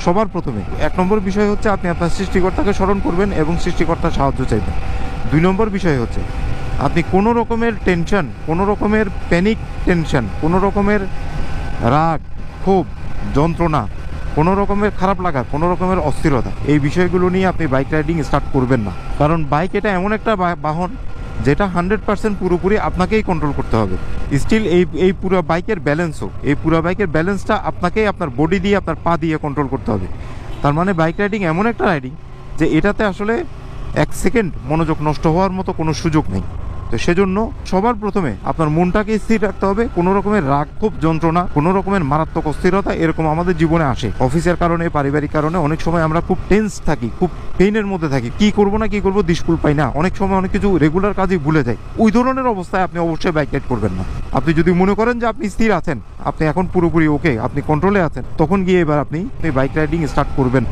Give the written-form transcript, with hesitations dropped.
সবার প্রথমে 1 নম্বর বিষয় হচ্ছে আপনি আপনার সৃষ্টিকর্তাকে স্মরণ করবেন এবং সৃষ্টিকর্তার সাহায্য চাইবেন। 2 নম্বর বিষয় হচ্ছে আপনি কোনো রকমের টেনশন, কোনো রকমের প্যানিক টেনশন, কোনো রকমের রাগ, ক্ষোভ, যন্ত্রণা, কোনো রকমের খারাপ লাগা, কোনো রকমের অস্থিরতা, এই বিষয়গুলো নিয়ে আপনি বাইক রাইডিং স্টার্ট করবেন না। কারণ বাইক এটা এমন একটা বাহন যেটা 100% পুরোপুরি আপনাকেই কন্ট্রোল করতে হবে। স্টিল এই পুরো বাইকের ব্যালেন্সও, এই পুরো বাইকের ব্যালেন্সটা আপনাকেই আপনার বডি দিয়ে, আপনার পা দিয়ে কন্ট্রোল করতে হবে। তার মানে বাইক রাইডিং এমন একটা রাইডিং যে এটাতে আসলে 1 সেকেন্ড মনোযোগ নষ্ট হওয়ার মতো কোনো সুযোগ নেই। তো সেজন্য সবার প্রথমে আপনার মনটাকে স্থির রাখতে হবে। কোনো রকমের রাগ, ক্ষোভ, যন্ত্রণা, কোনো রকমের মারাত্মক অস্থিরতা এরকম আমাদের জীবনে আসে অফিসের কারণে, পারিবারিক কারণে। অনেক সময় আমরা খুব টেন্স থাকি, খুব পেইনের মধ্যে থাকি, কি করব না কি করব দিশকুল পাই না, অনেক সময় অনেক কিছু রেগুলার কাজই ভুলে যাই। ওই ধরনের অবস্থায় আপনি অবশ্যই বাইক রাইড করবেন না। আপনি যদি মনে করেন যে আপনি স্থির আছেন, আপনি এখন পুরোপুরি ওকে, আপনি কন্ট্রোলে আছেন, তখন গিয়ে এবার আপনি বাইক রাইডিং স্টার্ট করবেন।